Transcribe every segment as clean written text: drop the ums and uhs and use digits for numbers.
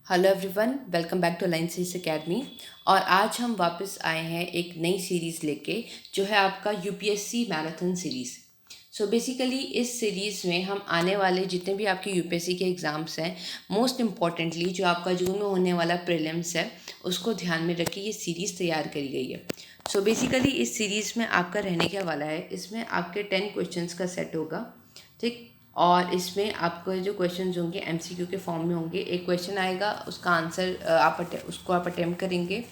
Hello everyone, welcome back to Line Series Academy. और आज हम वापस आए हैं एक नई सीरीज़ लेके, जो है आपका UPSC marathon series. So basically इस सीरीज़ में हम आने वाले जितने भी आपके यूपीएससी के एग्ज़ाम्स हैं, मोस्ट इम्पॉर्टेंटली जो आपका जून में होने वाला प्रीलिम्स है, उसको ध्यान में रख के ये सीरीज़ तैयार करी गई है। सो बेसिकली इस सीरीज़ में आपका रहने क्या वाला है, इसमें आपके 10 क्वेश्चंस का सेट होगा, ठीक। और इसमें आपको जो क्वेश्चंस होंगे एमसीक्यू के फॉर्म में होंगे। एक क्वेश्चन आएगा, उसका आंसर उसको आप अटेम्प्ट करेंगे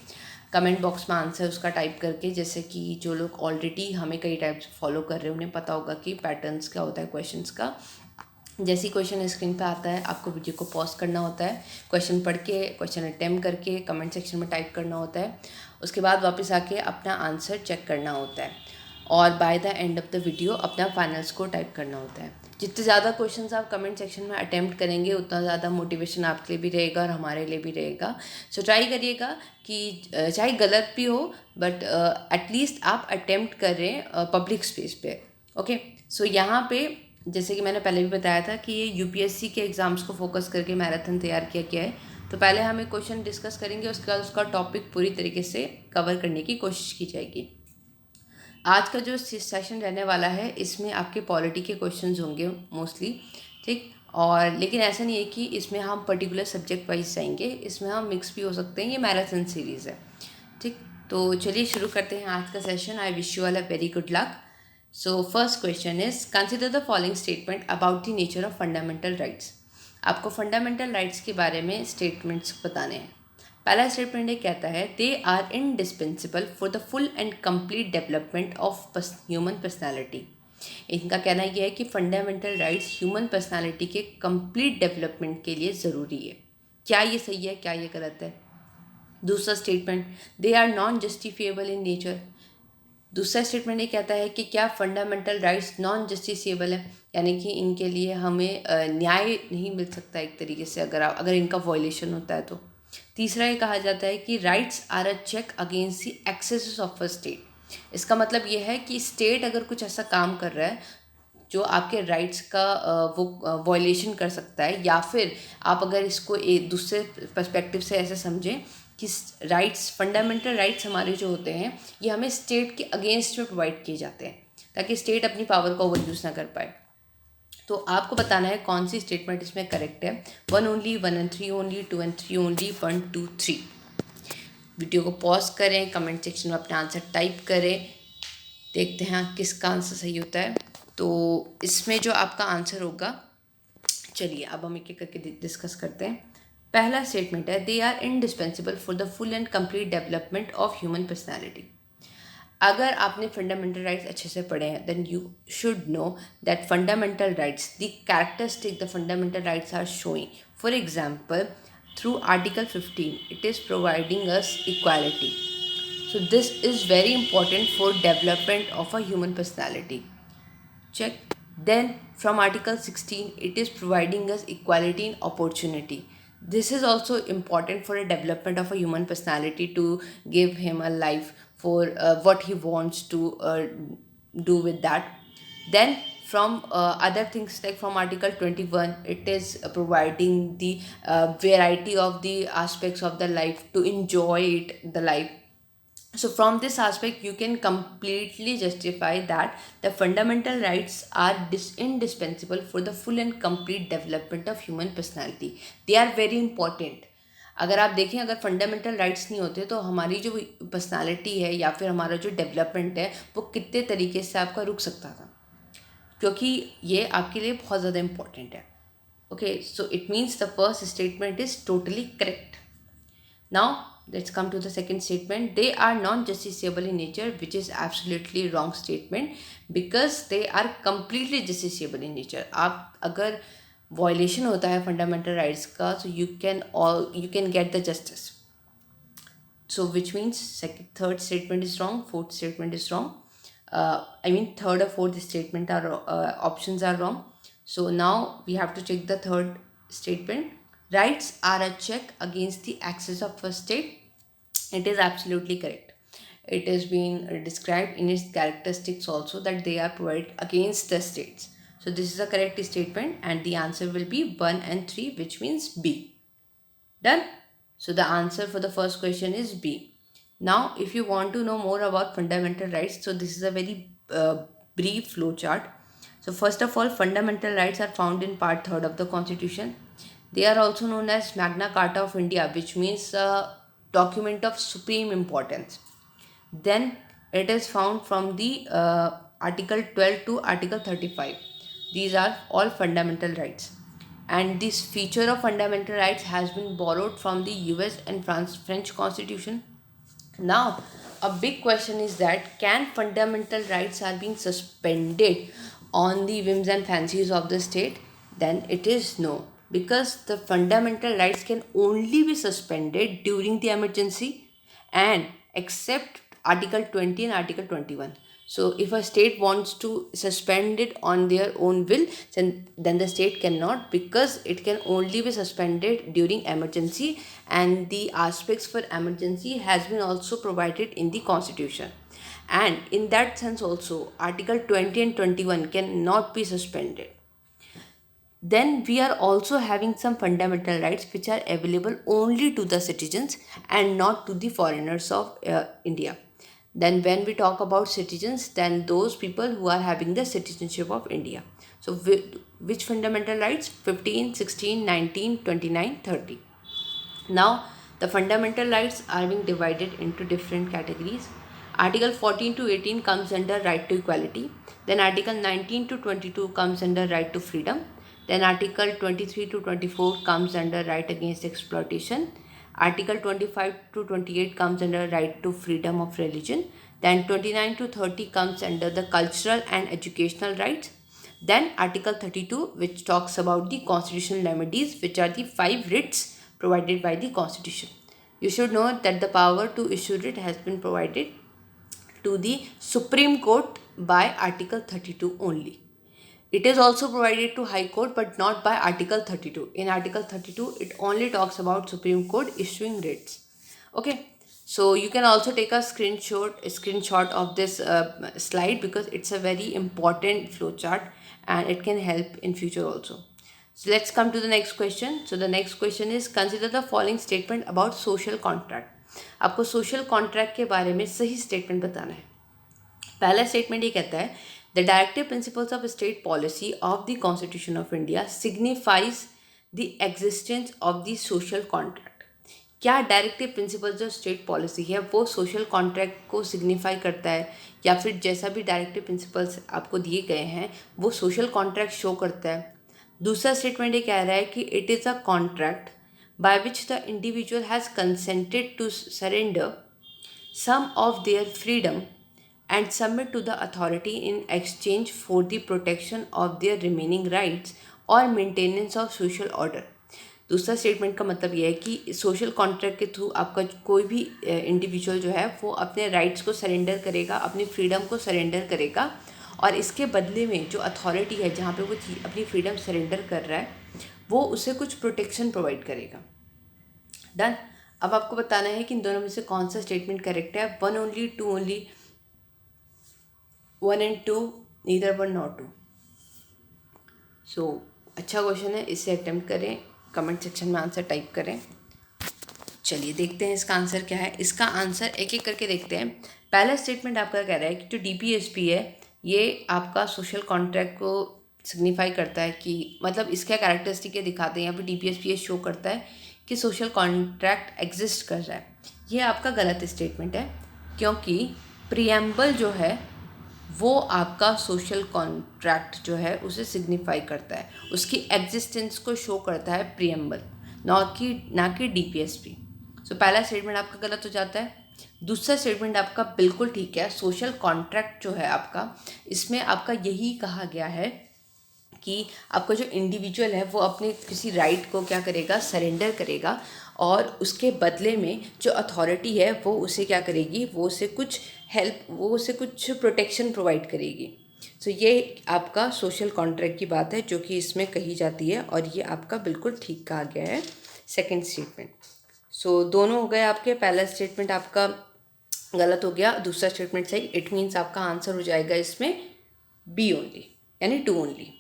कमेंट बॉक्स में आंसर उसका टाइप करके। जैसे कि जो लोग ऑलरेडी हमें कई टाइप्स फॉलो कर रहे हैं उन्हें पता होगा कि पैटर्न्स क्या होता है क्वेश्चंस का। जैसे ही क्वेश्चन स्क्रीन पे आता है, आपको वीडियो को पॉज करना होता है, क्वेश्चन पढ़ के क्वेश्चन अटेम्प्ट करके कमेंट सेक्शन में टाइप करना होता है। उसके बाद वापस आके अपना आंसर चेक करना होता है और by the end of the video अपना फाइनल स्कोर टाइप करना होता है। जितने ज़्यादा क्वेश्चंस आप कमेंट सेक्शन में अटेम्प्ट करेंगे, उतना ज़्यादा मोटिवेशन आपके लिए भी रहेगा और हमारे लिए भी रहेगा। सो ट्राई करिएगा कि चाहे गलत भी हो, बट एटलीस्ट आप अटेम्प्ट कर रहे हैं पब्लिक स्पेस पे। ओके, सो यहाँ पे जैसे कि मैंने पहले भी बताया था कि ये यूपीएससी के एग्ज़ाम्स को फोकस करके मैराथन तैयार किया गया है। तो पहले हम एक क्वेश्चन डिस्कस करेंगे, उसके बाद उसका टॉपिक पूरी तरीके से कवर करने की कोशिश की जाएगी। आज का जो सेशन रहने वाला है, इसमें आपके पॉलिटी के क्वेश्चंस होंगे मोस्टली, ठीक। और लेकिन ऐसा नहीं है कि इसमें हम पर्टिकुलर सब्जेक्ट वाइज जाएंगे, इसमें हम मिक्स भी हो सकते हैं। ये मैराथन सीरीज़ है, ठीक। तो चलिए शुरू करते हैं आज का session. I wish you all a very good luck. So first question is, consider the following statement about the nature of fundamental rights. आपको फंडामेंटल राइट्स के बारे में स्टेटमेंट्स बताने हैं। पहला स्टेटमेंट ये कहता है, they are indispensable for the full and complete development of human personality. इनका कहना यह है कि फंडामेंटल राइट्स ह्यूमन पर्सनैलिटी के कंप्लीट डेवलपमेंट के लिए ज़रूरी है। क्या ये सही है, क्या ये गलत है? दूसरा statement, they are non justifiable in nature. दूसरा स्टेटमेंट ये कहता है कि क्या फंडामेंटल राइट्स नॉन जस्टिसिएबल है, यानी कि इनके लिए हमें न्याय नहीं मिल सकता एक तरीके से अगर इनका वॉयलेशन होता है तो। तीसरा ये कहा जाता है कि rights are a check against the excesses of a state. इसका मतलब ये है कि स्टेट अगर कुछ ऐसा काम कर रहा है जो आपके राइट्स का वो वॉयलेशन कर सकता है, या फिर आप अगर इसको एक दूसरे पर्सपेक्टिव से ऐसे समझें कि राइट्स, फंडामेंटल राइट्स हमारे जो होते हैं, ये हमें स्टेट के अगेंस्ट में प्रोवाइड किए जाते हैं ताकि स्टेट अपनी पावर का ओवर यूज़ ना कर पाए। तो आपको बताना है कौन सी स्टेटमेंट इसमें करेक्ट है। 1 only, 1 and 3 only, 2 and 3 only, 1 2 3। Video को पॉज करें, कमेंट सेक्शन में अपना आंसर टाइप करें, देखते हैं किसका आंसर सही होता है। तो इसमें जो आपका आंसर होगा, चलिए अब हम एक एक करके डिस्कस करते हैं। पहला स्टेटमेंट है, they are indispensable for the full and complete development of human personality. अगर आपने फंडामेंटल राइट्स अच्छे से पढ़े हैं, then you should know that fundamental rights, the characteristic the fundamental rights are showing. For example, through article 15 it is providing us equality. So this is very important for development of a human personality. Check. Then from article 16 it is providing us equality in opportunity. This is also important for a development of a human personality, to give him a life for what he wants to do with that. Then from other things, like from article 21 it is providing the variety of the aspects of the life to enjoy it, the life. So from this aspect you can completely justify that the fundamental rights are indispensable for the full and complete development of human personality. They are very important. अगर आप देखें, अगर fundamental rights नहीं होते तो हमारी जो personality है या फिर हमारा जो डेवलपमेंट है वो कितने तरीके से आपका रुक सकता था, क्योंकि ये आपके लिए बहुत ज़्यादा इम्पॉर्टेंट है। Okay, so it means the first statement is totally correct. Now let's come to the second statement. They are non-justiciable in nature, which is absolutely wrong statement, because they are completely justiciable in nature. आप अगर violation होता है fundamental rights का, so you can get the justice. So which means third statement is wrong, fourth statement is wrong. Third or fourth statement are options are wrong. So now we have to check the third statement. Rights are a check against the access of a state. It is absolutely correct. It is being described in its characteristics also that they are provided against the states. So this is a correct statement and the answer will be 1 and 3, which means B. Done? So the answer for the first question is B. Now if you want to know more about fundamental rights, so this is a very brief flow chart. So first of all, fundamental rights are found in part 3rd of the constitution. They are also known as Magna Carta of India, which means a document of supreme importance. Then it is found from the article 12 to article 35. These are all fundamental rights, and this feature of fundamental rights has been borrowed from the US and French constitution. Now a big question is that can fundamental rights are being suspended on the whims and fancies of the state? Then it is no, because the fundamental rights can only be suspended during the emergency and except article 20 and article 21. So if a state wants to suspend it on their own will, then the state cannot, because it can only be suspended during emergency, and the aspects for emergency has been also provided in the constitution. And in that sense also article 20 and 21 cannot be suspended. Then we are also having some fundamental rights which are available only to the citizens and not to the foreigners of India. Then when we talk about citizens, then those people who are having the citizenship of India. So which fundamental rights? 15, 16, 19, 29, 30. Now the fundamental rights are being divided into different categories. Article 14 to 18 comes under right to equality. Then article 19 to 22 comes under right to freedom. Then article 23 to 24 comes under right against exploitation. Article 25 to 28 comes under right to freedom of religion. Then 29 to 30 comes under the cultural and educational rights. Then article 32, which talks about the constitutional remedies, which are the 5 writs provided by the constitution. You should know that the power to issue writ has been provided to the Supreme Court by article 32 only. It is also provided to High Court, but not by article 32. In article 32 it only talks about Supreme Court issuing writs. Okay, so you can also take a screenshot of this slide, because it's a very important flow chart and it can help in future also. So let's come to the next question. So the next question is, consider the following statement about social contract. आपको social contract के बारे में सही statement बताना है. पहला statement ये कहता है, the directive principles of state policy of the constitution of India signifies the existence of the social contract. क्या डायरेक्टिव प्रिंसिपल्स जो स्टेट पॉलिसी है वो सोशल कॉन्ट्रैक्ट को सिग्निफाई करता है, या फिर जैसा भी डायरेक्टिव प्रिंसिपल्स आपको दिए गए हैं वो सोशल कॉन्ट्रैक्ट शो करता है. दूसरा स्टेटमेंट ये कह रहा है कि it is a contract by which the individual has consented to surrender some of their freedom and submit to the authority in exchange for the protection of their remaining rights or maintenance of social order. दूसरा statement का मतलब यह है कि social contract के through आपका कोई भी इंडिविजुअल जो है वो अपने राइट्स को सरेंडर करेगा, अपनी फ्रीडम को सरेंडर करेगा, और इसके बदले में जो अथॉरिटी है जहाँ पे वो अपनी फ्रीडम सरेंडर कर रहा है वो उसे कुछ प्रोटेक्शन प्रोवाइड करेगा. डन. अब आपको बताना है कि इन दोनों में से कौन सा स्टेटमेंट करेक्ट है. 1 only, 2 only, 1 and 2, neither 1 nor 2. सो अच्छा क्वेश्चन है, इसे अटेम्प्ट करें, कमेंट सेक्शन में आंसर टाइप करें. चलिए देखते हैं इसका आंसर क्या है. इसका आंसर एक एक करके देखते हैं. पहला स्टेटमेंट आपका कह रहा है कि जो DPSP है ये आपका सोशल कॉन्ट्रैक्ट को सिग्निफाई करता है, कि मतलब इसका कैरेक्टरिस्टिक ये दिखाते हैं. यहाँ पे DPSP ये शो करता है कि सोशल कॉन्ट्रैक्ट एग्जिस्ट कर रहा है. ये आपका गलत स्टेटमेंट है, क्योंकि प्रियम्बल जो है वो आपका सोशल कॉन्ट्रैक्ट जो है उसे सिग्निफाई करता है, उसकी एग्जिस्टेंस को शो करता है प्रियम्बल, ना कि DPSP. सो पहला स्टेटमेंट आपका गलत हो जाता है. दूसरा स्टेटमेंट आपका बिल्कुल ठीक है. सोशल कॉन्ट्रैक्ट जो है आपका, इसमें आपका यही कहा गया है कि आपका जो इंडिविजुअल है वो अपने किसी राइट को क्या करेगा, सरेंडर करेगा, और उसके बदले में जो अथॉरिटी है वो उसे क्या करेगी, वो उसे कुछ हेल्प, वो उसे कुछ प्रोटेक्शन प्रोवाइड करेगी. सो ये आपका सोशल कॉन्ट्रैक्ट की बात है जो कि इसमें कही जाती है, और ये आपका बिल्कुल ठीक कहा गया है सेकंड स्टेटमेंट. सो दोनों हो गए आपके. पहला स्टेटमेंट आपका गलत हो गया, दूसरा स्टेटमेंट सही. इट मीन्स आपका आंसर हो जाएगा इसमें B ओनली, यानी 2 ओनली.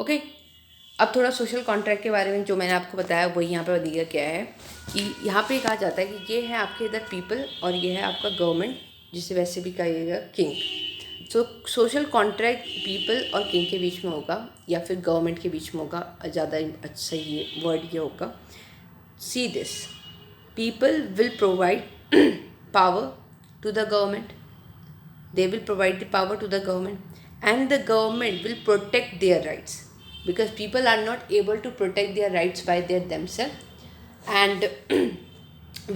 ओके. अब थोड़ा सोशल कॉन्ट्रैक्ट के बारे में जो मैंने आपको बताया वही यहाँ पे दिया क्या है कि यहाँ पे कहा जाता है कि ये है आपके इधर पीपल और ये है आपका गवर्नमेंट, जिसे वैसे भी कहिएगा किंग। तो सोशल कॉन्ट्रैक्ट पीपल और किंग के बीच में होगा या फिर गवर्नमेंट के बीच में होगा, ज़्यादा अच्छा ये वर्ड ये होगा। See this, people will provide power to the government, they will provide the power to the government, and the government will protect their rights, because people are not able to protect their rights by their themselves. And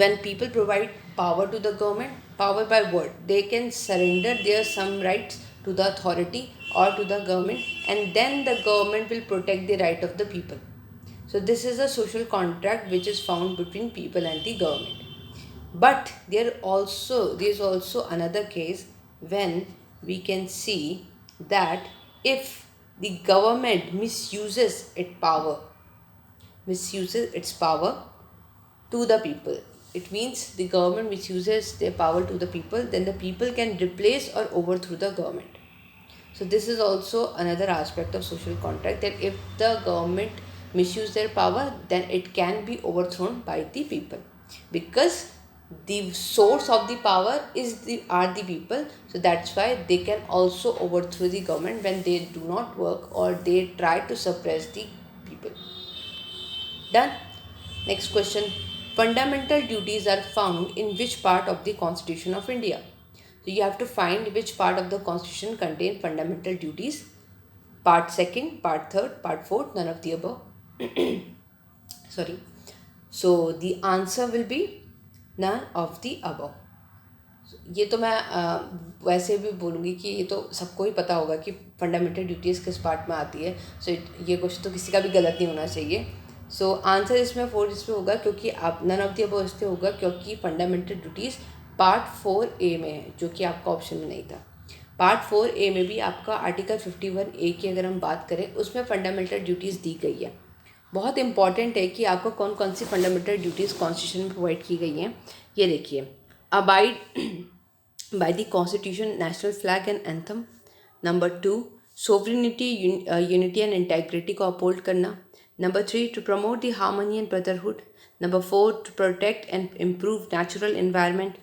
when people provide power to the government, power by what, they can surrender their some rights to the authority or to the government, and then the government will protect the right of the people. So this is a social contract which is found between people and the government. But there is also another case when we can see that if the government misuses its power to the people, it means the government misuses their power to the people, then the people can replace or overthrow the government. So this is also another aspect of social contract, that if the government misuse their power, then it can be overthrown by the people, because the source of the power are the people. So that's why they can also overthrow the government when they do not work or they try to suppress the people. Done. Next question. Fundamental duties are found in which part of the Constitution of India? So you have to find which part of the Constitution contain fundamental duties. Part 2nd, part 3rd, part 4th, none of the above. Sorry. So the answer will be none of the above. ये तो मैं वैसे भी बोलूँगी कि ये तो सबको ही पता होगा कि फंडामेंटल ड्यूटीज़ किस पार्ट में आती है। सो ये क्वेश्चन तो किसी का भी गलत नहीं होना चाहिए। सो आंसर इसमें 4 इसमें होगा, क्योंकि आप नन ऑफ द अबव इसलिए होगा क्योंकि फंडामेंटल ड्यूटीज़ पार्ट 4A में है, जो कि आपका ऑप्शन में नहीं था। पार्ट 4A में भी आपका आर्टिकल 51A की अगर हम बात करें, उसमें फंडामेंटल ड्यूटीज़ दी गई है। बहुत इंपॉर्टेंट है कि आपको कौन कौन सी फंडामेंटल ड्यूटीज़ कॉन्स्टिट्यूशन में प्रोवाइड की गई हैं। ये देखिए, abide by the constitution, national flag and anthem. Number 2, sovereignty, unity and integrity को अपहोल्ड करना। Number 3, to promote the harmony and brotherhood. Number 4, to protect and improve natural environment.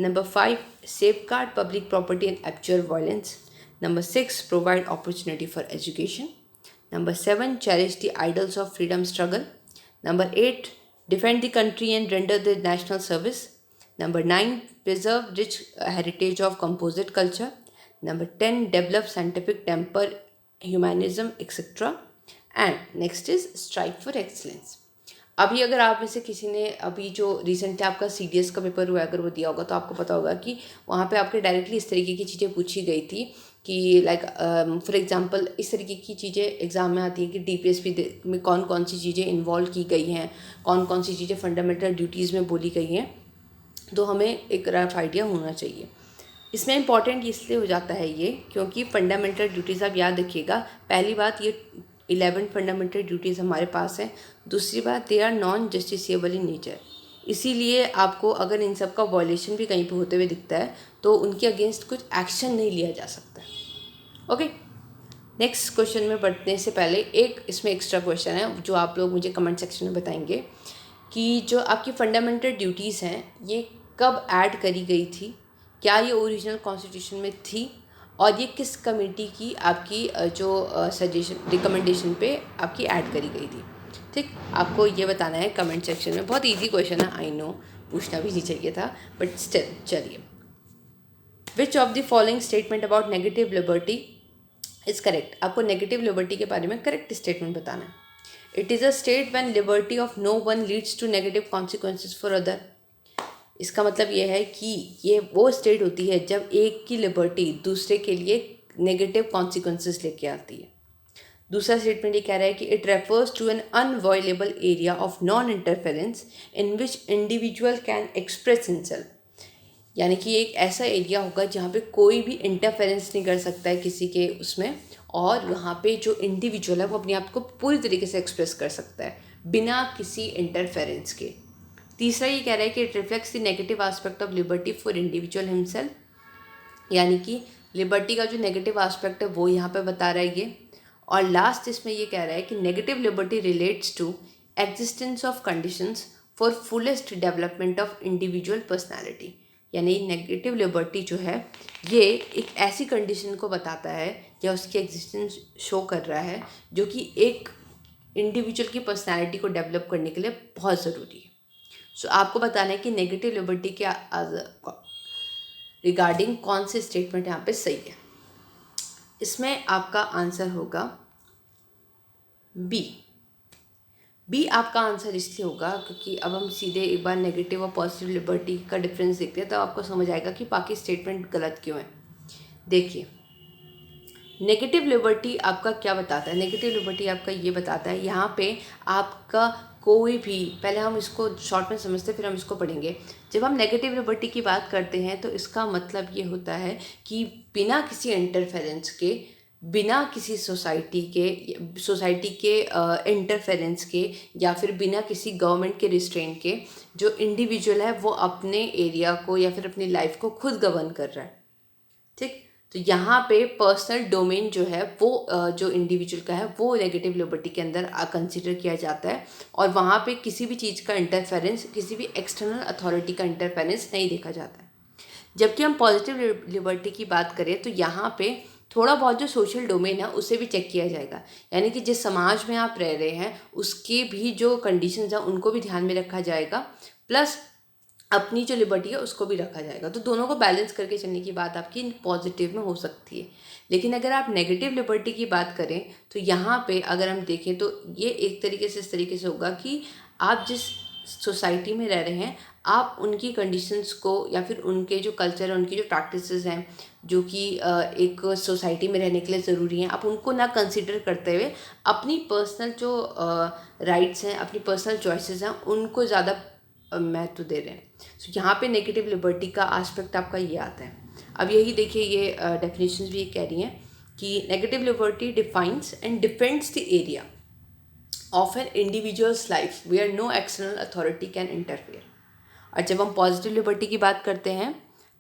Number 5, safeguard public property and abjure violence. Number 6, provide opportunity for education. Number 7, cherish the idols of freedom struggle. Number 8, defend the country and render the national service. Number 9, preserve rich heritage of composite culture. Number 10, develop scientific temper, humanism, etc. And next is strive for excellence. अभी अगर आप में से किसी ने अभी जो recently आपका CDS का पेपर हुआ अगर वो दिया होगा, तो आपको पता होगा कि वहाँ पे आपके डायरेक्टली इस तरीके की चीज़ें पूछी गई थी कि लाइक फॉर एग्जांपल इस तरीके की चीज़ें एग्ज़ाम में आती हैं कि DPSP में कौन कौन सी चीज़ें इन्वॉल्व की गई हैं, कौन कौन सी चीज़ें फंडामेंटल ड्यूटीज़ में बोली गई हैं, तो हमें एक रफ आइडिया होना चाहिए। इसमें इंपॉर्टेंट इसलिए हो जाता है ये क्योंकि फंडामेंटल ड्यूटीज़ आप याद रखिएगा। पहली बात, ये 11 फंडामेंटल ड्यूटीज़ हमारे पास हैं। दूसरी बात, they are non justiciable in nature, इसीलिए आपको अगर इन सब का वॉयलेशन भी कहीं पे होते हुए दिखता है तो उनके अगेंस्ट कुछ एक्शन नहीं लिया जा सकता। ओके, नेक्स्ट क्वेश्चन में बढ़ने से पहले एक इसमें एक्स्ट्रा क्वेश्चन है जो आप लोग मुझे कमेंट सेक्शन में बताएंगे कि जो आपकी फंडामेंटल ड्यूटीज़ हैं ये कब ऐड करी गई थी, क्या ये ओरिजिनल कॉन्स्टिट्यूशन में थी, और ये किस कमेटी की आपकी जो सजेशन रिकमेंडेशन पे आपकी ऐड करी गई थी। ठीक, आपको ये बताना है कमेंट सेक्शन में। बहुत इजी क्वेश्चन है, आई नो, पूछना भी नहीं चाहिए था, बट स्टिल चलिए। Which of the following statement about negative liberty is correct? आपको नेगेटिव लिबर्टी के बारे में करेक्ट स्टेटमेंट बताना है। It is a state when liberty of no one leads to negative consequences for other. इसका मतलब ये है कि ये वो स्टेट होती है जब एक की लिबर्टी दूसरे के लिए नेगेटिव कॉन्सिक्वेंसेस लेके आती है। दूसरा स्टेटमेंट ये कह रहा है कि it refers to an inviolable area of non interference in which individual can express himself, यानी कि एक ऐसा एरिया होगा जहाँ पे कोई भी इंटरफेरेंस नहीं कर सकता है किसी के उसमें, और वहाँ पे जो इंडिविजुअल है वो अपने आप को पूरी तरीके से एक्सप्रेस कर सकता है बिना किसी इंटरफेरेंस के। तीसरा ये कह रहा है कि it reflects the negative aspect of liberty for individual himself, यानी कि लिबर्टी का जो नेगेटिव एस्पेक्ट है वो यहाँ पे बता रहा है ये। और लास्ट इसमें ये कह रहा है कि negative liberty relates to existence of conditions for fullest development of individual personality. यानी नेगेटिव लिबर्टी जो है ये एक ऐसी कंडीशन को बताता है या उसकी एग्जिस्टेंस शो कर रहा है जो कि एक इंडिविजुअल की पर्सनैलिटी को डेवलप करने के लिए बहुत ज़रूरी है। सो आपको बताना है कि नेगेटिव लिबर्टी के रिगार्डिंग कौन से स्टेटमेंट यहाँ पे सही है। इसमें आपका आंसर होगा बी आपका आंसर इसलिए होगा क्योंकि अब हम सीधे एक बार नेगेटिव और पॉजिटिव लिबर्टी का डिफरेंस देखते हैं तो आपको समझ आएगा कि बाकी स्टेटमेंट गलत क्यों है। देखिए, नेगेटिव लिबर्टी आपका क्या बताता है? नेगेटिव लिबर्टी आपका ये बताता है यहाँ पे आपका कोई भी, पहले हम इसको शॉर्ट में समझते हैं फिर हम इसको पढ़ेंगे। जब हम नेगेटिव लिबर्टी की बात करते हैं तो इसका मतलब ये होता है कि बिना किसी इंटरफेरेंस के, बिना किसी सोसाइटी के इंटरफेरेंस के या फिर बिना किसी गवर्नमेंट के रिस्ट्रेंट के जो इंडिविजुअल है वो अपने एरिया को या फिर अपनी लाइफ को खुद गवर्न कर रहा है। ठीक, तो यहाँ पे पर्सनल डोमेन जो है वो जो इंडिविजुअल का है वो नेगेटिव लिबर्टी के अंदर कंसिडर किया जाता है और वहाँ पे किसी भी चीज़ का इंटरफेरेंस, किसी भी एक्सटर्नल अथॉरिटी का इंटरफेरेंस नहीं देखा जाता है। जबकि हम पॉजिटिव लिबर्टी की बात करें तो यहाँ पे थोड़ा बहुत जो सोशल डोमेन है उसे भी चेक किया जाएगा, यानी कि जिस समाज में आप रह रहे हैं उसके भी जो कंडीशंस हैं उनको भी ध्यान में रखा जाएगा, प्लस अपनी जो लिबर्टी है उसको भी रखा जाएगा। तो दोनों को बैलेंस करके चलने की बात आपकी पॉजिटिव में हो सकती है। लेकिन अगर आप नेगेटिव लिबर्टी की बात करें तो यहाँ पे अगर हम देखें तो ये एक तरीके से इस तरीके से होगा कि आप जिस सोसाइटी में रह रहे हैं आप उनकी कंडीशंस को या फिर उनके जो कल्चर है, उनकी जो प्रैक्टिसेस हैं जो कि एक सोसाइटी में रहने के लिए ज़रूरी हैं, आप उनको ना कंसिडर करते हुए अपनी पर्सनल जो राइट्स हैं, अपनी पर्सनल चॉइसेस हैं उनको ज़्यादा महत्व दे रहे हैं। सो यहाँ पे नेगेटिव लिबर्टी का एस्पेक्ट आपका ये आता है। अब यही देखिए, ये डेफिनेशंस भी ये कह रही हैं कि negative liberty defines and defends the area of an individual's life where no external authority can interfere. और जब हम पॉजिटिव लिबर्टी की बात करते हैं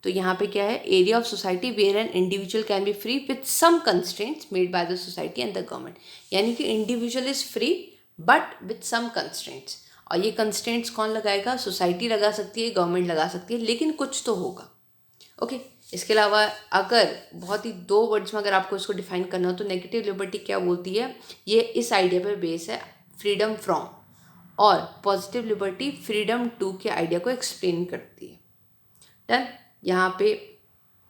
तो यहाँ पे क्या है, area of society where an individual can be free with some constraints made by the society and the government. यानी कि individual is free but with some constraints. और ये कंस्ट्रेंट्स कौन लगाएगा? सोसाइटी लगा सकती है, गवर्नमेंट लगा सकती है, लेकिन कुछ तो होगा। ओके, इसके अलावा अगर बहुत ही 2 वर्ड्स में अगर आपको इसको डिफाइन करना हो तो नेगेटिव लिबर्टी क्या बोलती है, ये इस आइडिया पर बेस है, फ्रीडम फ्रॉम, और पॉजिटिव लिबर्टी फ्रीडम टू के आइडिया को एक्सप्लेन करती है। डन। यहाँ पे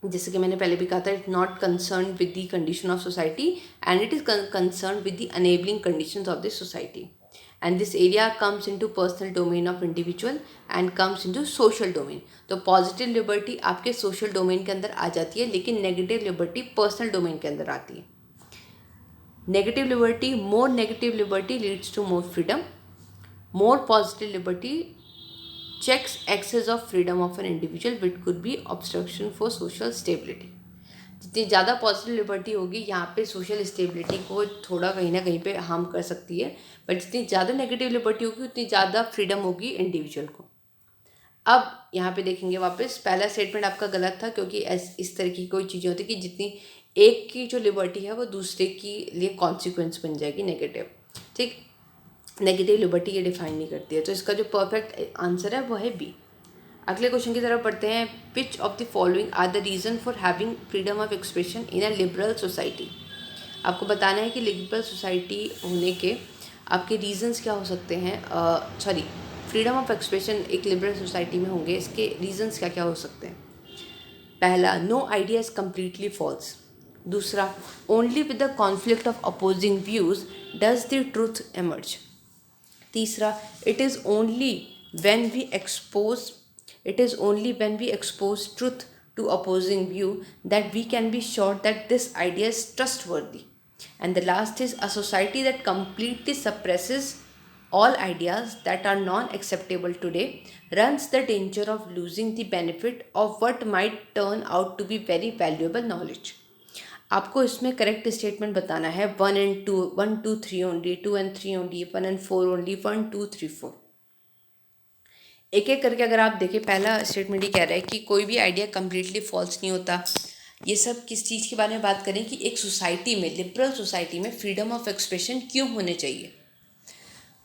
जैसे कि मैंने पहले भी कहा था, it not concern with the condition of society and it is concern with the enabling conditions of the society, and this area comes into personal domain of individual and comes into social domain। तो positive liberty आपके social domain के अंदर आ जाती है, लेकिन negative liberty personal domain के अंदर आती है। Negative liberty, more negative liberty leads to more freedom, more positive liberty checks excess of freedom of an individual which could be obstruction for social stability. जितनी ज़्यादा पॉजिटिव लिबर्टी होगी यहाँ पे social stability को थोड़ा कहीं ना कहीं पे हार्म कर सकती है, बट जितनी ज़्यादा नेगेटिव लिबर्टी होगी उतनी ज़्यादा फ्रीडम होगी इंडिविजुअल को। अब यहाँ पे देखेंगे वापस, पहला स्टेटमेंट आपका गलत था क्योंकि इस तरह की कोई चीज़ें होती कि जितनी एक की जो लिबर्टी है वो दूसरे के लिए कॉन्सिक्वेंस बन जाएगी नेगेटिव। ठीक, नेगेटिव लिबर्टी ये डिफाइन नहीं करती है। तो इसका जो परफेक्ट आंसर है वो है बी। अगले क्वेश्चन की तरफ पढ़ते हैं। Which of the following are the reason for having freedom of expression in a liberal society. आपको बताना है कि लिबरल सोसाइटी होने के आपके रीजंस क्या हो सकते हैं। फ्रीडम ऑफ एक्सप्रेशन एक लिबरल सोसाइटी में होंगे, इसके रीजंस क्या क्या हो सकते हैं। पहला, no idea is completely false. दूसरा, only with the conflict of opposing views does the truth emerge. तीसरा, it is only when we expose truth to opposing view that we can be sure that this idea is trustworthy. And the last is, a society that completely suppresses all ideas that are non-acceptable today runs the danger of losing the benefit of what might turn out to be very valuable knowledge. आपको इसमें correct statement बताना है 1 and 2, 1, 2, 3 only, 2 and 3 only, 1 and 4 only, 1, 2, 3, 4। एक एक करके अगर आप देखें, पहला स्टेटमेंट ही कह रहा है कि कोई भी आइडिया कम्प्लीटली फॉल्स नहीं होता, ये सब किस चीज़ के बारे में बात करें कि एक सोसाइटी में, लिबरल सोसाइटी में फ्रीडम ऑफ एक्सप्रेशन क्यों होने चाहिए।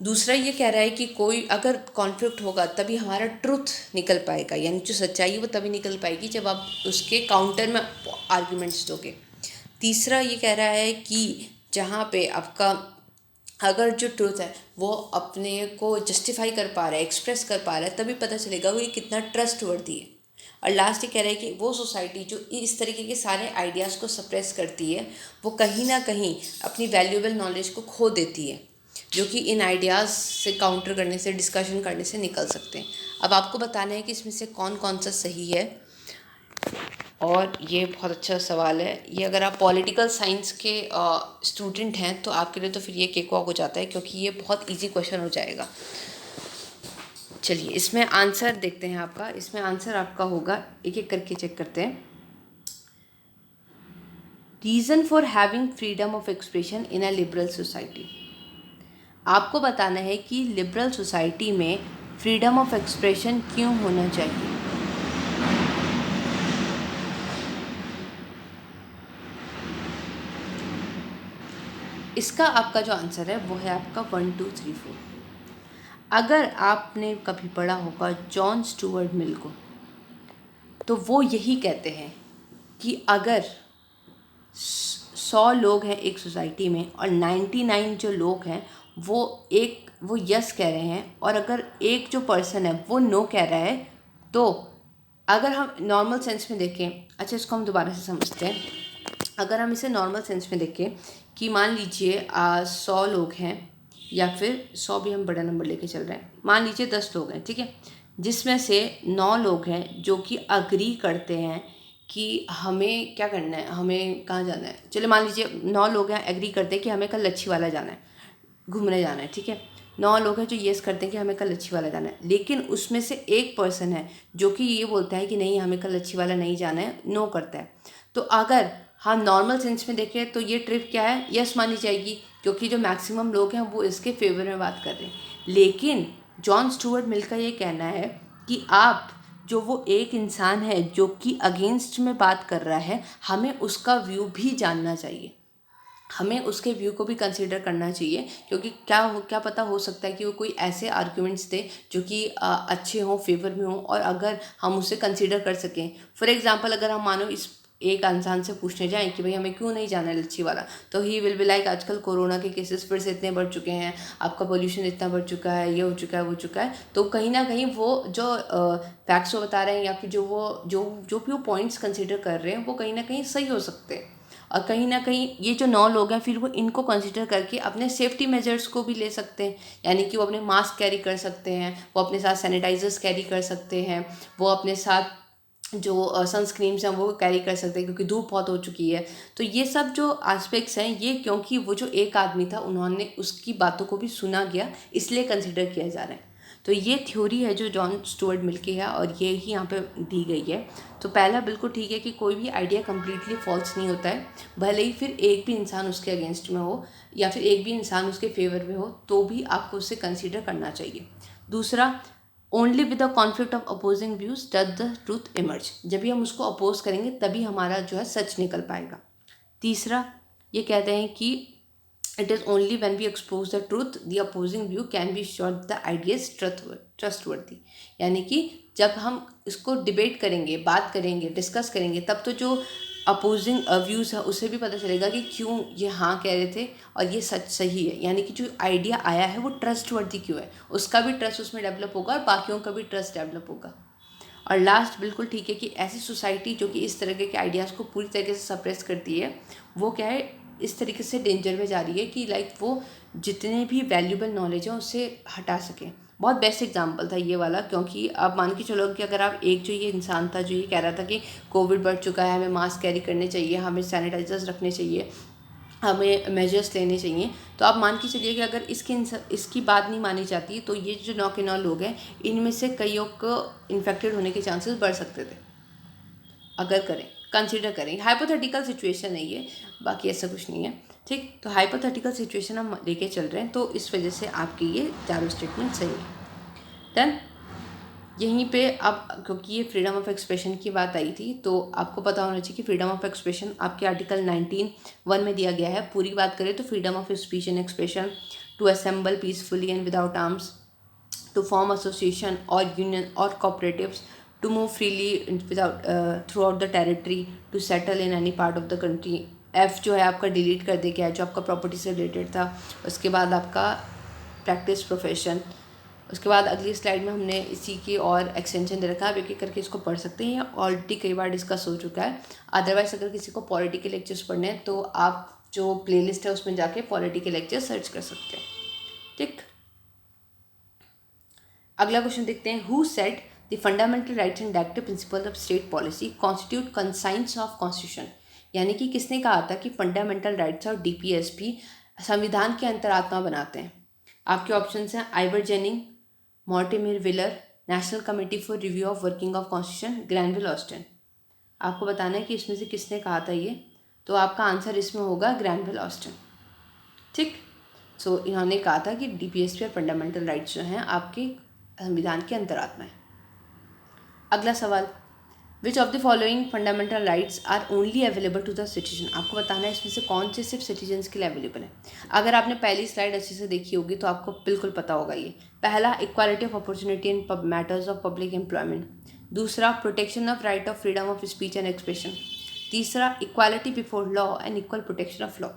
दूसरा ये कह रहा है कि कोई अगर कॉन्फ्लिक्ट होगा तभी हमारा ट्रुथ निकल पाएगा, यानी जो सच्चाई है वो तभी निकल पाएगी जब आप उसके काउंटर में आर्ग्यूमेंट्स दोगे। तीसरा ये कह रहा है कि जहाँ पे आपका अगर जो ट्रुथ है वो अपने को जस्टिफाई कर पा रहा है, एक्सप्रेस कर पा रहा है, तभी पता चलेगा वो ये कितना ट्रस्ट वर्दी है। और लास्ट ये कह रहा है कि वो सोसाइटी जो इस तरीके के सारे आइडियाज़ को सप्रेस करती है वो कहीं ना कहीं अपनी वैल्यूएबल नॉलेज को खो देती है, जो कि इन आइडियाज़ से काउंटर करने से, डिस्कशन करने से निकल सकते हैं। अब आपको बताना है कि इसमें से कौन कौन सा सही है। और ये बहुत अच्छा सवाल है। ये अगर आप पॉलिटिकल साइंस के स्टूडेंट हैं तो आपके लिए तो फिर ये केक वॉक हो जाता है, क्योंकि ये बहुत इजी क्वेश्चन हो जाएगा। चलिए इसमें आंसर देखते हैं आपका। इसमें आंसर आपका होगा, एक एक करके चेक करते हैं। Reason for having freedom of expression in a liberal society. आपको बताना है कि लिबरल सोसाइटी में फ्रीडम ऑफ एक्सप्रेशन क्यों होना चाहिए। इसका आपका जो आंसर है वो है आपका 1 2 3 4। अगर आपने कभी पढ़ा होगा जॉन स्टुअर्ट मिल को, तो वो यही कहते हैं कि अगर 100 लोग हैं एक सोसाइटी में और 99 जो लोग हैं वो यस कह रहे हैं, और अगर एक जो पर्सन है वो नो कह रहा है, तो अगर हम नॉर्मल सेंस में देखें, अच्छा इसको हम दोबारा से समझते हैं। अगर हम इसे नॉर्मल सेंस में देखें कि मान लीजिए 100 लोग हैं, या फिर 100 भी हम बड़ा नंबर लेके चल रहे हैं, मान लीजिए 10 लोग हैं, ठीक है, जिसमें से 9 लोग हैं जो कि अग्री करते हैं कि हमें क्या करना है, हमें कहाँ जाना है। चलो मान लीजिए 9 लोग हैं एग्री करते हैं कि हमें कल लच्छी वाला जाना है, घूमने जाना है, ठीक है। 9 लोग हैं जो येस करते हैं कि हमें कल लच्छी वाला जाना है, लेकिन उसमें से एक पर्सन है जो कि ये बोलता है कि नहीं हमें कल लच्छी वाला नहीं जाना है, नो करता है। तो अगर हम नॉर्मल सेंस में देखें तो ये ट्रिप क्या है, यस मानी जाएगी, क्योंकि जो मैक्सिमम लोग हैं वो इसके फेवर में बात कर रहे हैं। लेकिन जॉन स्टुअर्ट मिल का ये कहना है कि आप जो वो एक इंसान है जो कि अगेंस्ट में बात कर रहा है, हमें उसका व्यू भी जानना चाहिए, हमें उसके व्यू को भी कंसीडर करना चाहिए, क्योंकि क्या पता हो सकता है कि वो कोई ऐसे आर्ग्यूमेंट्स दे जो कि अच्छे हों, फेवर में हों, और अगर हम उसे कंसीडर कर सकें। फॉर एग्जांपल अगर हम मानो इस एक इंसान से पूछने जाएं कि भाई हमें क्यों नहीं जाना है लच्छी वाला, तो ही विल बी लाइक आजकल कोरोना के केसेस फिर से इतने बढ़ चुके हैं, आपका पोल्यूशन इतना बढ़ चुका है, ये हो चुका है, वो चुका है। तो कहीं ना कहीं वो जो फैक्ट्स वो बता रहे हैं, या फिर जो भी वो पॉइंट्स कंसिडर कर रहे हैं, वो कहीं ना कहीं सही हो सकते हैं। और कहीं ना कहीं ये जो 9 लोग हैं फिर वो इनको कंसिडर करके अपने सेफ्टी मेजर्स को भी ले सकते हैं, यानी कि वो अपने मास्क कैरी कर सकते हैं, वो अपने साथ सैनिटाइजर्स कैरी कर सकते हैं, वो अपने साथ जो सनस्क्रीन्स हैं वो कैरी कर सकते हैं, क्योंकि धूप बहुत हो चुकी है। तो ये सब जो एस्पेक्ट्स हैं ये, क्योंकि वो जो एक आदमी था उन्होंने उसकी बातों को भी सुना गया, इसलिए कंसिडर किया जा रहा है। तो ये थ्योरी है जो जॉन स्टुअर्ट मिल की है, और ये ही यहाँ पे दी गई है। तो पहला बिल्कुल ठीक है कि कोई भी आइडिया कम्प्लीटली फॉल्स नहीं होता है, भले ही फिर एक भी इंसान उसके अगेंस्ट में हो या फिर एक भी इंसान उसके फेवर में हो, तो भी आपको उसे कंसिडर करना चाहिए। दूसरा, only with the conflict of opposing views does the truth emerge. जब भी हम उसको अपोज करेंगे तभी हमारा जो है सच निकल पाएगा। तीसरा, ये कहते हैं कि it is only when we expose the truth the opposing view can be sure the idea is trustworthy। यानी कि जब हम इसको डिबेट करेंगे, बात करेंगे, डिस्कस करेंगे, तब तो जो अपोजिंग व्यूज़ है उसे भी पता चलेगा कि क्यों ये हाँ कह रहे थे और ये सच सही है, यानी कि जो आइडिया आया है वो ट्रस्टवर्दी क्यों है, उसका भी ट्रस्ट उसमें डेवलप होगा और बाकियों का भी ट्रस्ट डेवलप होगा। और लास्ट बिल्कुल ठीक है कि ऐसी सोसाइटी जो कि इस तरह के आइडियाज़ को पूरी तरीके से सप्रेस करती है, वो क्या है, इस तरीके से डेंजर में जा रही है कि लाइक वो जितने भी वैल्यूबल नॉलेज है उससे हटा सके। बहुत बेस्ट एग्जांपल था ये वाला, क्योंकि आप मान के चलो कि अगर आप एक जो ये इंसान था जो ये कह रहा था कि कोविड बढ़ चुका है, हमें मास्क कैरी करने चाहिए, हमें सैनिटाइजर्स रखने चाहिए, हमें मेजर्स लेने चाहिए, तो आप मान के चलिए कि अगर इसकी बात नहीं मानी जाती तो ये जो 9 के 9 लोग हैं इनमें से कईयों को इन्फेक्टेड होने के चांसेस बढ़ सकते थे। अगर करें, कंसिडर करें, हाइपोथेटिकल सिचुएशन है ये, बाकी ऐसा कुछ नहीं है, ठीक। तो हाइपोथेटिकल सिचुएशन हम लेके चल रहे हैं, तो इस वजह से आपकी ये चारों स्टेटमेंट सही है। देन यहीं पे अब क्योंकि ये फ्रीडम ऑफ एक्सप्रेशन की बात आई थी तो आपको पता होना चाहिए कि फ्रीडम ऑफ एक्सप्रेशन आपके आर्टिकल 19(1) में दिया गया है। पूरी बात करें तो freedom of speech and expression to assemble peacefully and without arms, to form association or union or cooperatives, to move freely without throughout the territory, to settle in any part of the country। F जो है आपका delete कर दिया गया है जो आपका property से रिलेटेड था। उसके बाद आपका प्रैक्टिस प्रोफेशन। उसके बाद अगली स्लाइड में हमने इसी की और एक्सटेंशन दे रखा है, आप एक एक करके इसको पढ़ सकते हैं। ये ऑलरेडी कई बार डिस्कस हो चुका है। अदरवाइज अगर किसी को पॉलिटी के लेक्चर्स पढ़ने हैं तो आप जो प्लेलिस्ट है उसमें जाके पॉलिटी के लेक्चर सर्च कर सकते हैं। ठीक, अगला क्वेश्चन देखते हैं। Who said the fundamental rights and directive principle of state policy constitute conscience of constitution. यानी कि किसने कहा था कि फंडामेंटल राइट्स और डीपीएसपी संविधान की अंतरात्मा बनाते हैं। आपके ऑप्शंस हैं Ivoire ginning, Mortimer wheeler, national committee for review of working of constitution, Granville Austin. आपको बताना है कि इसमें से किसने कहा था ये, तो आपका आंसर इसमें होगा ग्रैनविल ऑस्टिन। ठीक, सो इन्होंने कहा था कि डीपीएसपी और फंडामेंटल राइट्स जो हैं आपके संविधान की अंतरात्मा है। अगला सवाल, which of the following fundamental rights are only available to the citizen. आपको बताना है इसमें से कौन से सिर्फ सिटीजन्स के लिए अवेलेबल है। अगर आपने पहली स्लाइड अच्छे से देखी होगी तो आपको बिल्कुल पता होगा ये। पहला, equality of opportunity in matters of public employment. दूसरा, protection of right of freedom of speech and expression. तीसरा, equality before law and equal protection of law.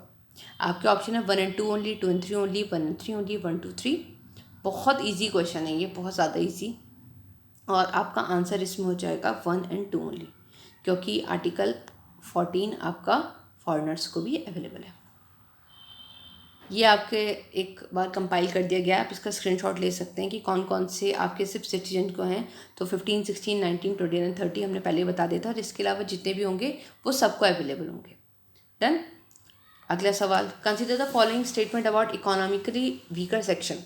आपके ऑप्शन है 1 and 2 only, 2 and 3 only, 1 and 3 only, 1 2 3। बहुत easy question है ये, बहुत ज़्यादा easy. और आपका आंसर इसमें हो जाएगा 1 and 2 ओनली, क्योंकि आर्टिकल 14 आपका फॉरेनर्स को भी अवेलेबल है। ये आपके एक बार कंपाइल कर दिया गया है, आप इसका स्क्रीनशॉट ले सकते हैं कि कौन कौन से आपके सिर्फ सिटीजन को हैं। तो 15, 16, 19, 20 and 30 हमने पहले बता दिया था, और इसके अलावा जितने भी होंगे वो सबको अवेलेबल होंगे। डन। अगला सवाल, consider the following statement about economically weaker section.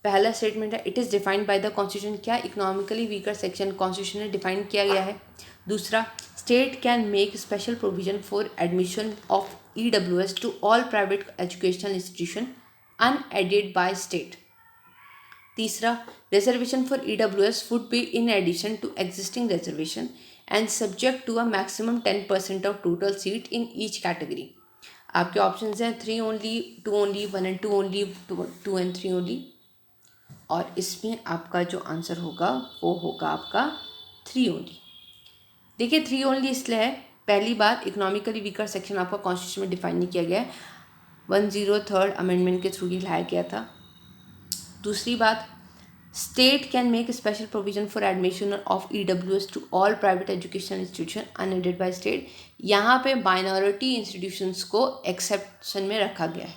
पहला स्टेटमेंट है it is defined by the constitution. क्या इकोनॉमिकली वीकर सेक्शन कॉन्स्टिट्यूशन में डिफाइन किया गया है। दूसरा, state can make special provision for admission of EWS to all private educational institution unaided by state. तीसरा, reservation for EWS would be in addition to existing reservation and subject to a maximum 10% of total seat in each category. आपके option हैं 3 only, 2 only, 1 and 2 only, 2 and 3 only. और इसमें आपका जो answer होगा वो होगा आपका 3 ओनली। देखिए 3 ओनली इसलिए है, पहली बात इकोनॉमिकली वीकर सेक्शन आपका कॉन्स्टिट्यूशन में डिफाइन नहीं किया गया है, 103rd अमेंडमेंट के थ्रू ये लाया गया था। दूसरी बात, state can make special provision for admission of EWS to all private educational institution unaided by state. यहाँ पे माइनॉरिटी इंस्टीट्यूशंस को एक्सेप्शन में रखा गया है।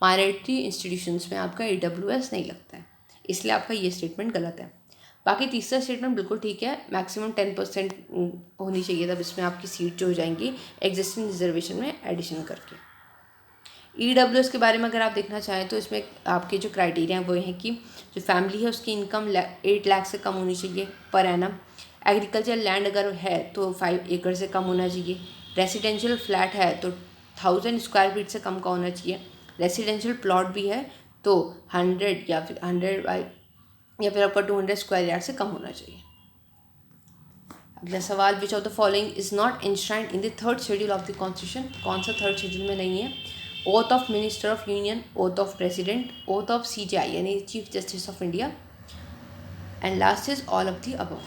माइनॉरिटी इंस्टीट्यूशंस में आपका EWS नहीं लगता है, इसलिए आपका ये स्टेटमेंट गलत है। बाकी तीसरा स्टेटमेंट बिल्कुल ठीक है, मैक्सिमम 10% होनी चाहिए, तब इसमें आपकी सीट जो हो जाएंगी एग्जिस्टिंग रिजर्वेशन में एडिशन करके। EWS के बारे में अगर आप देखना चाहें तो इसमें आपके जो क्राइटेरिया हैं वो हैं कि जो फैमिली है उसकी इनकम 8 लाख से कम होनी चाहिए पर एनम। एग्रीकल्चर लैंड अगर है तो 5 एकड़ से कम होना चाहिए। रेसिडेंशियल फ्लैट है तो 1000 स्क्वायर फीट से कम का होना चाहिए। रेसिडेंशियल प्लॉट भी है तो 100 या फिर 100 या फिर आपका 200 स्क्वायर यार्ड से कम होना चाहिए। अगला सवाल, which of the following is not enshrined in the 3rd schedule of the constitution. कौन सा 3rd शेड्यूल में नहीं है। Oath of minister of union, oath of president, oath of CJI यानी chief justice of India, and last is all of the above.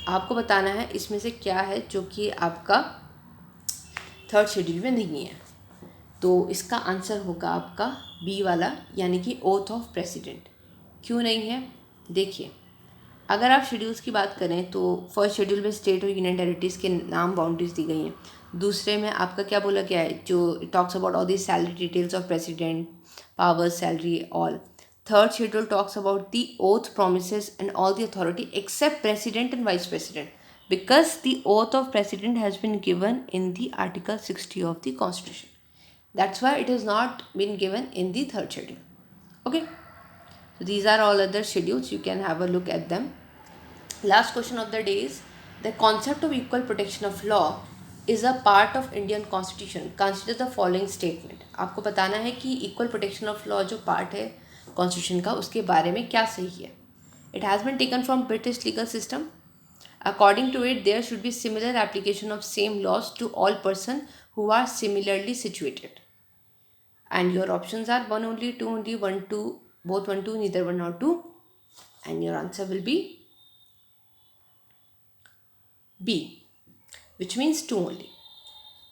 आपको बताना है इसमें से क्या है जो कि आपका 3rd शेड्यूल में नहीं है। तो इसका आंसर होगा आपका बी वाला, यानी कि ओथ ऑफ प्रेसिडेंट। क्यों नहीं है, देखिए अगर आप शेड्यूल्स की बात करें तो 1st शेड्यूल में स्टेट और यूनियन टेरिटरीज़ के नाम बाउंड्रीज दी गई हैं। दूसरे में आपका क्या बोला गया है, जो talks about all the salary details of president, powers, salary, all. 3rd schedule talks about the oath, promises and all the authority except president and vice president, because the oath of president has been given in the article 60 of the constitution. That's why it is not been given in the 3rd schedule. Okay, so these are all other schedules, you can have a look at them. Last question of the day is, the concept of equal protection of law is a part of Indian constitution. Consider the following statement. आपको बताना है कि equal protection of law जो part है constitution का उसके बारे में क्या सही है। It has been taken from British legal system. According to it, there should be similar application of same laws to all person who are similarly situated. And your options are 1 only, 2 only, 1 2, both 1 2, neither 1 nor 2, and your answer will be B, which means 2 only.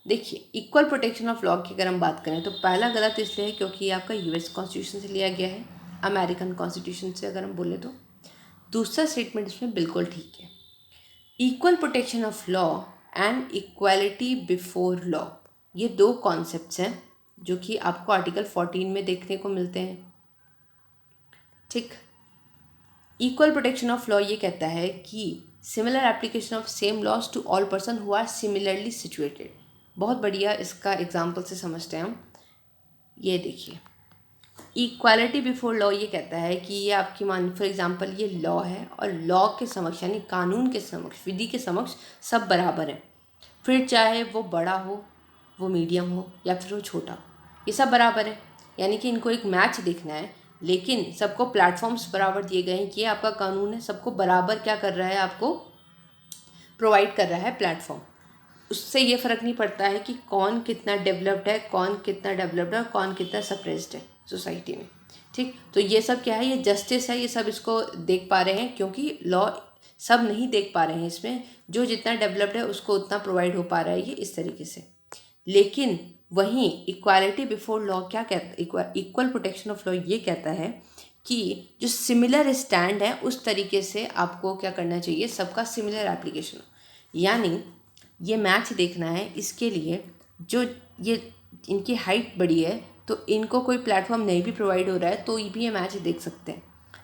देखिए, equal protection of law की अगर हम बात करें तो पहला गलत इसलिए है क्योंकि ये आपका यूएस कॉन्स्टिट्यूशन से लिया गया है, अमेरिकन कॉन्स्टिट्यूशन से अगर हम बोले तो। दूसरा स्टेटमेंट इसमें बिल्कुल ठीक है। Equal protection of law and equality before law, ये दो कॉन्सेप्ट्स हैं जो कि आपको आर्टिकल 14 में देखने को मिलते हैं। ठीक, इक्वल प्रोटेक्शन ऑफ लॉ ये कहता है कि similar application of same laws to all person who are similarly situated. बहुत बढ़िया, इसका एग्जाम्पल से समझते हैं हम। ये देखिए, इक्वालिटी बिफोर लॉ ये कहता है कि ये आपकी मान फॉर एग्जांपल ये लॉ है और लॉ के समक्ष यानी कानून के समक्ष, विधि के समक्ष सब बराबर हैं। फिर चाहे वो बड़ा हो, वो मीडियम हो या फिर वो छोटा हो, ये सब बराबर है। यानी कि इनको एक मैच देखना है, लेकिन सबको प्लेटफॉर्म्स बराबर दिए गए हैं कि ये आपका कानून है, सबको बराबर क्या कर रहा है, आपको प्रोवाइड कर रहा है प्लेटफॉर्म। उससे ये फ़र्क नहीं पड़ता है कि कौन कितना डेवलप्ड है, कौन कितना डेवलप्ड है और कौन कितना सप्रेस्ड है सोसाइटी में। ठीक, तो ये सब क्या है, ये जस्टिस है, ये सब इसको देख पा रहे हैं क्योंकि लॉ सब नहीं देख पा रहे हैं। इसमें जो जितना डेवलप्ड है उसको उतना प्रोवाइड हो पा रहा है ये इस तरीके से। लेकिन वहीं इक्वालिटी बिफोर लॉ क्या कहता है, इक्वल प्रोटेक्शन ऑफ लॉ ये कहता है कि जो सिमिलर स्टैंड है उस तरीके से आपको क्या करना चाहिए, सबका सिमिलर एप्लीकेशन। यानी ये मैच देखना है, इसके लिए जो ये इनकी हाइट बड़ी है तो इनको कोई प्लेटफॉर्म नहीं भी प्रोवाइड हो रहा है तो भी ये मैच देख सकते हैं।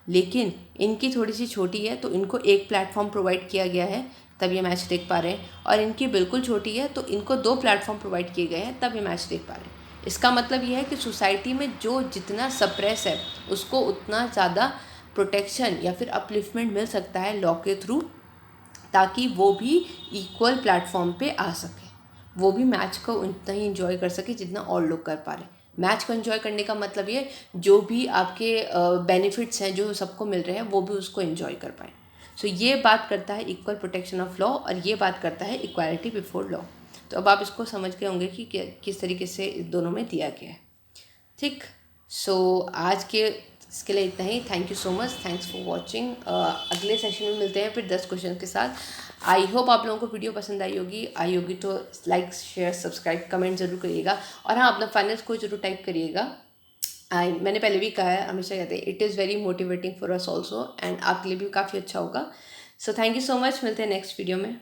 लेकिन इनकी थोड़ी सी छोटी है तो इनको एक प्लेटफॉर्म प्रोवाइड किया गया है तब ये मैच देख पा रहे हैं, और इनकी बिल्कुल छोटी है तो इनको 2 प्लेटफॉर्म प्रोवाइड किए गए हैं तब ये मैच देख पा रहे हैं। इसका मतलब ये है कि सोसाइटी में जो जितना सप्रेस है उसको उतना ज़्यादा प्रोटेक्शन या फिर अपलिफ्टमेंट मिल सकता है लॉ के थ्रू, ताकि वो भी इक्वल प्लेटफॉर्म पे आ सके, वो भी मैच को उतना ही इन्जॉय कर सके जितना और लोग कर पा रहे हैं। मैच को इन्जॉय करने का मतलब ये जो भी आपके बेनिफिट्स हैं जो सबको मिल रहे हैं वो भी उसको इन्जॉय कर पाए। सो ये बात करता है इक्वल प्रोटेक्शन ऑफ लॉ और ये बात करता है इक्वालिटी बिफोर लॉ। तो अब आप इसको समझ गए होंगे कि किस तरीके से इस दोनों में दिया गया है। ठीक, सो आज के इसके लिए इतना ही। Thank you so much, thanks for watching. अगले सेशन में मिलते हैं फिर 10 क्वेश्चन के साथ। आई होप आप लोगों को वीडियो पसंद आई होगी तो लाइक शेयर सब्सक्राइब कमेंट ज़रूर करिएगा, और हाँ, अपना फाइनल स्कोर जरूर टाइप करिएगा। मैंने पहले भी कहा है, हमेशा कहते हैं it is very motivating for us also, and आपके लिए भी काफ़ी अच्छा होगा। So thank you so much, मिलते हैं नेक्स्ट वीडियो में।